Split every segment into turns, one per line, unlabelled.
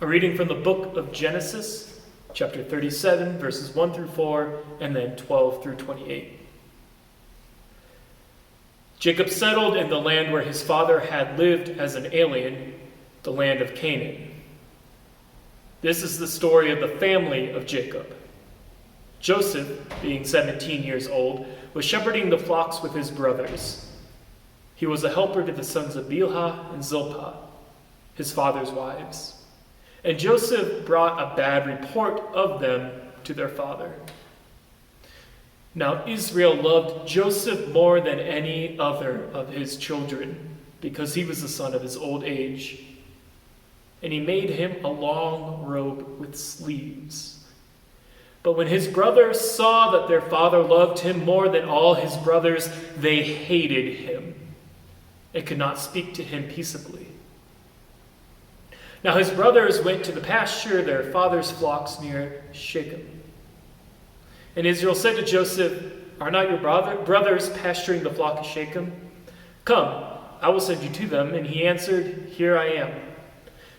A reading from the book of Genesis, chapter 37, verses 1 through 4, and then 12 through 28. Jacob settled in the land where his father had lived as an alien, the land of Canaan. This is the story of the family of Jacob. Joseph, being 17 years old, was shepherding the flocks with his brothers. He was a helper to the sons of Bilhah and Zilpah, his father's wives. And Joseph brought a bad report of them to their father. Now Israel loved Joseph more than any other of his children, because he was the son of his old age. And he made him a long robe with sleeves. But when his brothers saw that their father loved him more than all his brothers, they hated him and could not speak to him peaceably. Now his brothers went to the pasture their father's flocks near Shechem. And Israel said to Joseph, "Are not your brothers pasturing the flock of Shechem? Come, I will send you to them." And he answered, "Here I am."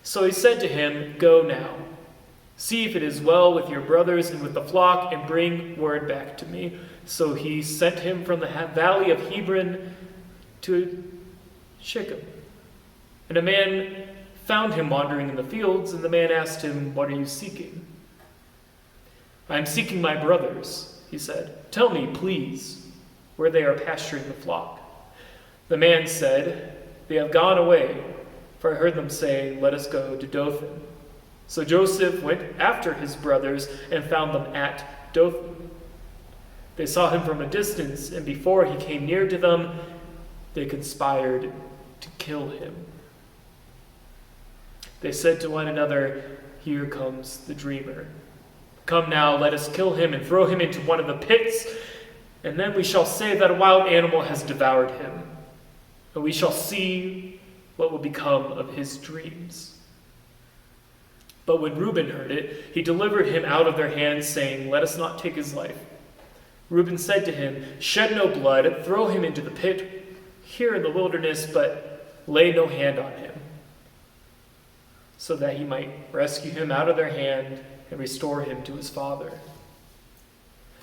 So he said to him, "Go now, see if it is well with your brothers and with the flock, and bring word back to me." So he sent him from the valley of Hebron to Shechem. And a man found him wandering in the fields, and the man asked him, "What are you seeking?" "I am seeking my brothers," he said. "Tell me, please, where they are pasturing the flock." The man said, "They have gone away, for I heard them saying, 'Let us go to Dothan.'" So Joseph went after his brothers and found them at Dothan. They saw him from a distance, and before he came near to them, they conspired to kill him. They said to one another, "Here comes the dreamer. Come now, let us kill him and throw him into one of the pits, and then we shall say that a wild animal has devoured him, and we shall see what will become of his dreams." But when Reuben heard it, he delivered him out of their hands, saying, "Let us not take his life." Reuben said to him, "Shed no blood, throw him into the pit here in the wilderness, but lay no hand on him, so that he might rescue him out of their hand and restore him to his father."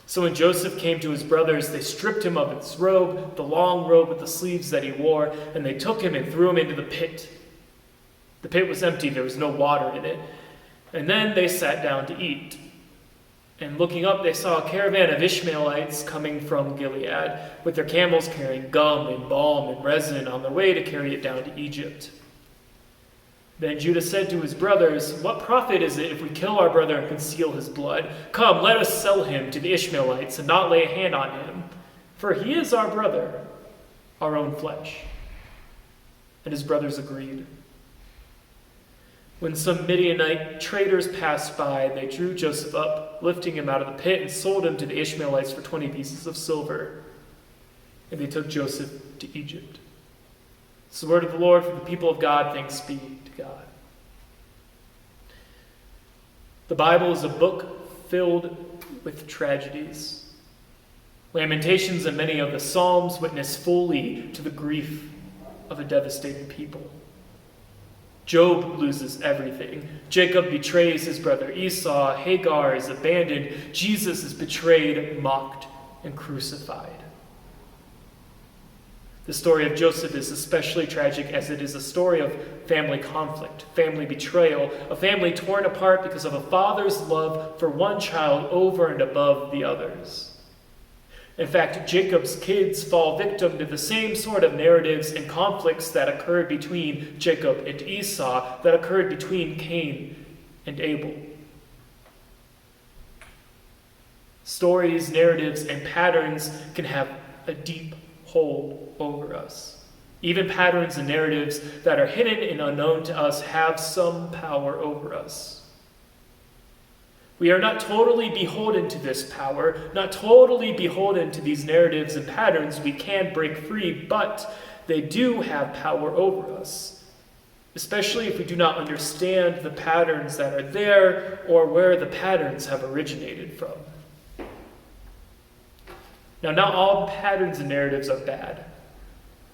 So when Joseph came to his brothers, they stripped him of his robe, the long robe with the sleeves that he wore, and they took him and threw him into the pit. The pit was empty, there was no water in it. And then they sat down to eat. And looking up, they saw a caravan of Ishmaelites coming from Gilead, with their camels carrying gum and balm and resin on their way to carry it down to Egypt. Then Judah said to his brothers, "What profit is it if we kill our brother and conceal his blood? Come, let us sell him to the Ishmaelites and not lay a hand on him, for he is our brother, our own flesh." And his brothers agreed. When some Midianite traders passed by, they drew Joseph up, lifting him out of the pit, and sold him to the Ishmaelites for 20 pieces of silver. And they took Joseph to Egypt. It's the word of the Lord for the people of God. Thanks be to God. The Bible is a book filled with tragedies. Lamentations and many of the Psalms witness fully to the grief of a devastated people. Job loses everything. Jacob betrays his brother Esau. Hagar is abandoned. Jesus is betrayed, mocked, and crucified. The story of Joseph is especially tragic as it is a story of family conflict, family betrayal, a family torn apart because of a father's love for one child over and above the others. In fact, Jacob's kids fall victim to the same sort of narratives and conflicts that occurred between Jacob and Esau, that occurred between Cain and Abel. Stories, narratives, and patterns can have a deep hold over us. Even patterns and narratives that are hidden and unknown to us have some power over us. We are not totally beholden to this power, not totally beholden to these narratives and patterns. We can break free, but they do have power over us, especially if we do not understand the patterns that are there or where the patterns have originated from. Now, not all patterns and narratives are bad.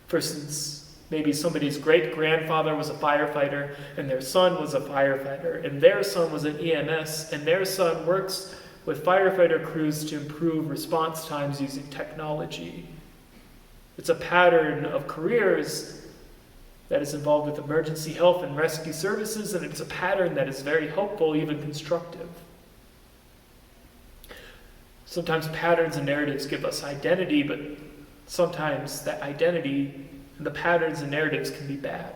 For instance, Maybe somebody's great-grandfather was a firefighter, and their son was a firefighter, and their son was an EMS, and their son works with firefighter crews to improve response times using technology. It's a pattern of careers that is involved with emergency health and rescue services, and it's a pattern that is very helpful, even constructive. Sometimes patterns and narratives give us identity, but sometimes that identity and the patterns and narratives can be bad.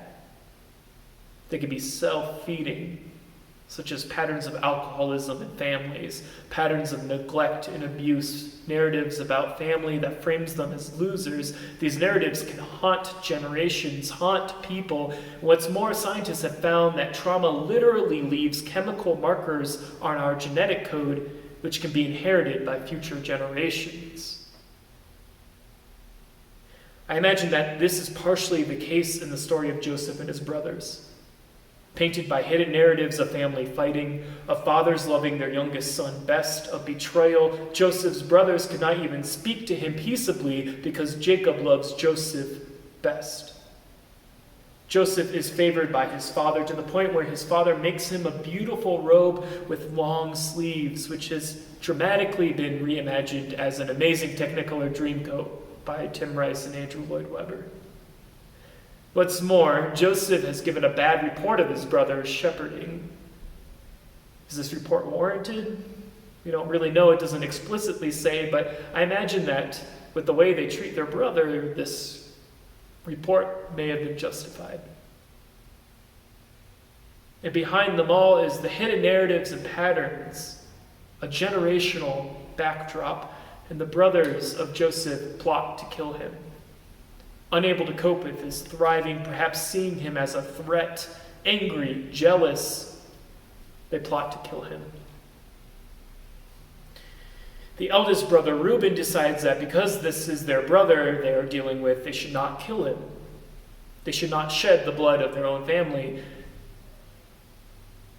They can be self-feeding, such as patterns of alcoholism in families, patterns of neglect and abuse, narratives about family that frames them as losers. These narratives can haunt generations, haunt people. What's more, scientists have found that trauma literally leaves chemical markers on our genetic code, which can be inherited by future generations. I imagine that this is partially the case in the story of Joseph and his brothers. Painted by hidden narratives of family fighting, of fathers loving their youngest son best, of betrayal, Joseph's brothers could not even speak to him peaceably because Jacob loves Joseph best. Joseph is favored by his father to the point where his father makes him a beautiful robe with long sleeves, which has dramatically been reimagined as an amazing Technicolor Dreamcoat by Tim Rice and Andrew Lloyd Webber. What's more, Joseph has given a bad report of his brother's shepherding. Is this report warranted? We don't really know. It doesn't explicitly say, but I imagine that with the way they treat their brother, this report may have been justified. And behind them all is the hidden narratives and patterns, a generational backdrop, and the brothers of Joseph plot to kill him. Unable to cope with his thriving, perhaps seeing him as a threat, angry, jealous, they plot to kill him. The eldest brother, Reuben, decides that because this is their brother they are dealing with, they should not kill him. They should not shed the blood of their own family.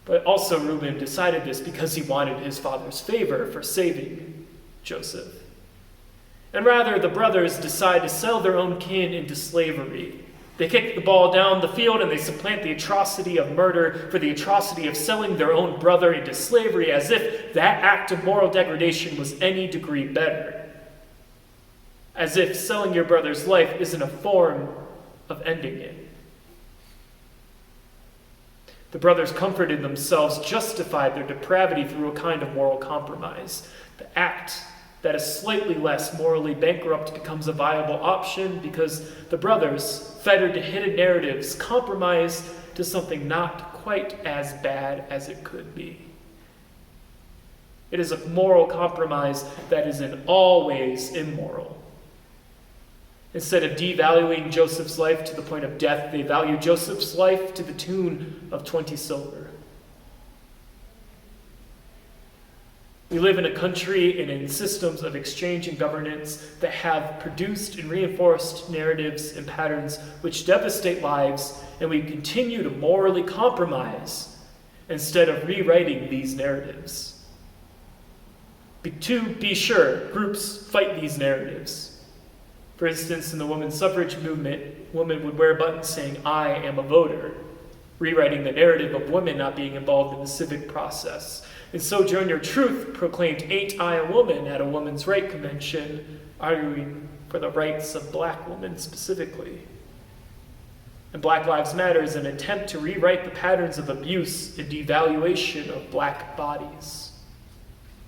But also Reuben decided this because he wanted his father's favor for saving Joseph. And rather, the brothers decide to sell their own kin into slavery. They kick the ball down the field and they supplant the atrocity of murder for the atrocity of selling their own brother into slavery, as if that act of moral degradation was any degree better. As if selling your brother's life isn't a form of ending it. The brothers comforted themselves, justified their depravity through a kind of moral compromise. The act that is slightly less morally bankrupt becomes a viable option because the brothers, fettered to hidden narratives, compromise to something not quite as bad as it could be. It is a moral compromise that is in all ways immoral. Instead of devaluing Joseph's life to the point of death, they value Joseph's life to the tune of 20 silver. We live in a country and in systems of exchange and governance that have produced and reinforced narratives and patterns which devastate lives, and we continue to morally compromise instead of rewriting these narratives. To be sure, groups fight these narratives. For instance, in the women's suffrage movement, women would wear buttons saying, "I am a voter," rewriting the narrative of women not being involved in the civic process. And Sojourner Truth proclaimed "Ain't I a Woman" at a women's rights convention, arguing for the rights of black women specifically. And Black Lives Matter is an attempt to rewrite the patterns of abuse and devaluation of black bodies,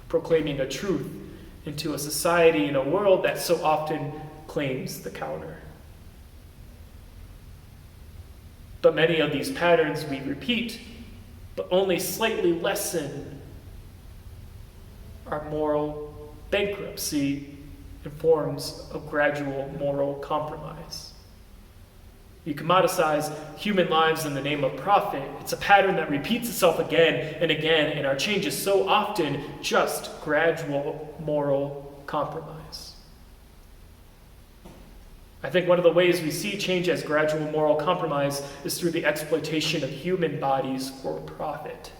proclaiming a truth into a society and a world that so often claims the counter. But many of these patterns we repeat, but only slightly lessen our moral bankruptcy in forms of gradual moral compromise. You commoditize human lives in the name of profit. It's a pattern that repeats itself again and again, and our change is so often just gradual moral compromise. I think one of the ways we see change as gradual moral compromise is through the exploitation of human bodies for profit.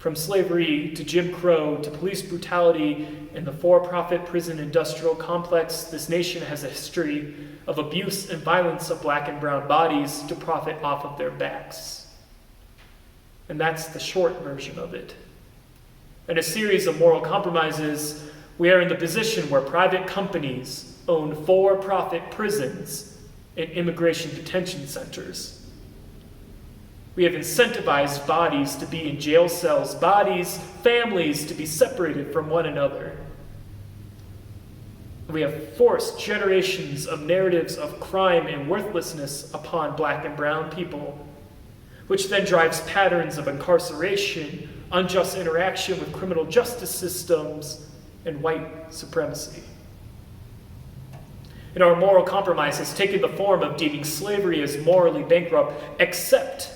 From slavery to Jim Crow to police brutality in the for-profit prison industrial complex, this nation has a history of abuse and violence of black and brown bodies to profit off of their backs. And that's the short version of it. In a series of moral compromises, we are in the position where private companies own for-profit prisons and immigration detention centers. We have incentivized bodies to be in jail cells, families to be separated from one another. We have forced generations of narratives of crime and worthlessness upon black and brown people, which then drives patterns of incarceration, unjust interaction with criminal justice systems, and white supremacy. And our moral compromise has taken the form of deeming slavery as morally bankrupt, except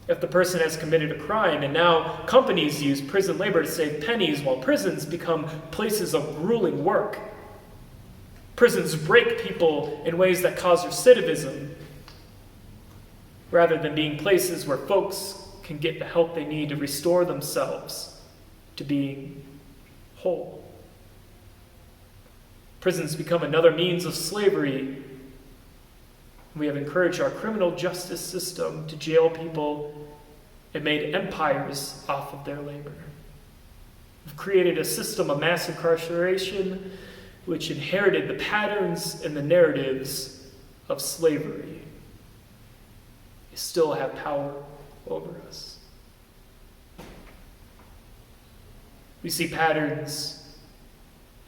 if the person has committed a crime. And now companies use prison labor to save pennies, while prisons become places of grueling work. Prisons break people in ways that cause recidivism, rather than being places where folks can get the help they need to restore themselves to being whole. Prisons become another means of slavery. We have encouraged our criminal justice system to jail people and made empires off of their labor. We've created a system of mass incarceration which inherited the patterns and the narratives of slavery. They still have power over us. We see patterns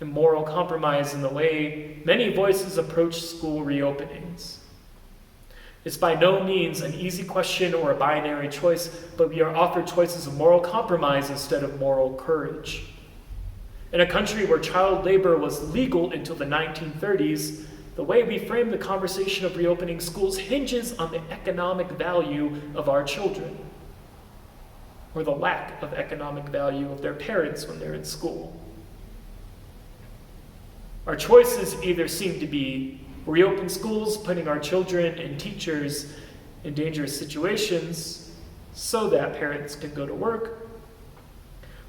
and moral compromise in the way many voices approach school reopenings. It's by no means an easy question or a binary choice, but we are offered choices of moral compromise instead of moral courage. In a country where child labor was legal until the 1930s, the way we frame the conversation of reopening schools hinges on the economic value of our children, or the lack of economic value of their parents when they're in school. Our choices either seem to be reopen schools, putting our children and teachers in dangerous situations so that parents can go to work,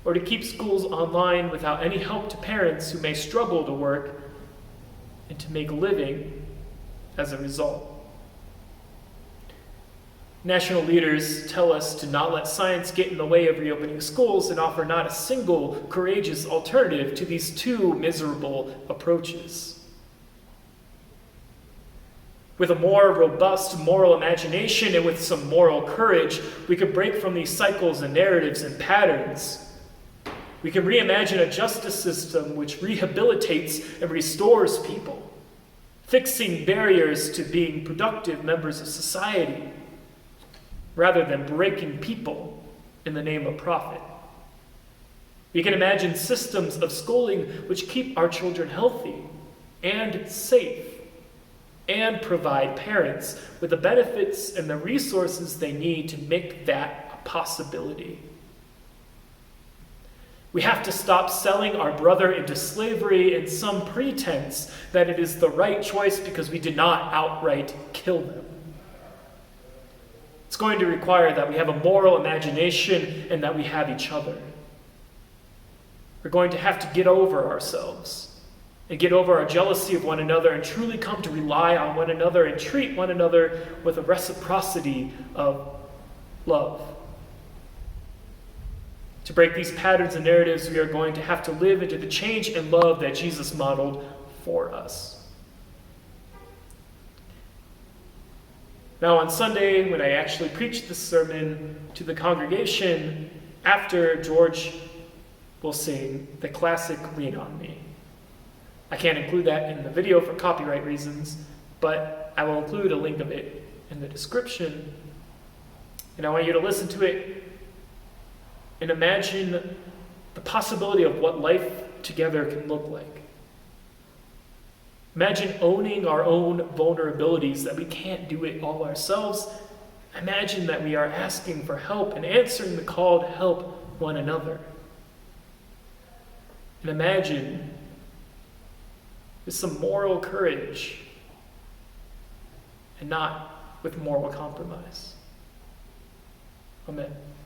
or to keep schools online without any help to parents who may struggle to work and to make a living as a result. National leaders tell us to not let science get in the way of reopening schools and offer not a single courageous alternative to these two miserable approaches. With a more robust moral imagination and with some moral courage, we could break from these cycles and narratives and patterns. We can reimagine a justice system which rehabilitates and restores people, fixing barriers to being productive members of society, rather than breaking people in the name of profit. We can imagine systems of schooling which keep our children healthy and safe, and provide parents with the benefits and the resources they need to make that a possibility. We have to stop selling our brother into slavery in some pretense that it is the right choice because we did not outright kill them. It's going to require that we have a moral imagination and that we have each other. We're going to have to get over ourselves and get over our jealousy of one another and truly come to rely on one another and treat one another with a reciprocity of love. To break these patterns and narratives, we are going to have to live into the change and love that Jesus modeled for us. Now, on Sunday, when I actually preached this sermon to the congregation, after George will sing the classic Lean On Me. I can't include that in the video for copyright reasons, but I will include a link of it in the description. And I want you to listen to it and imagine the possibility of what life together can look like. Imagine owning our own vulnerabilities, that we can't do it all ourselves. Imagine that we are asking for help and answering the call to help one another. And imagine with some moral courage and not with moral compromise. Amen.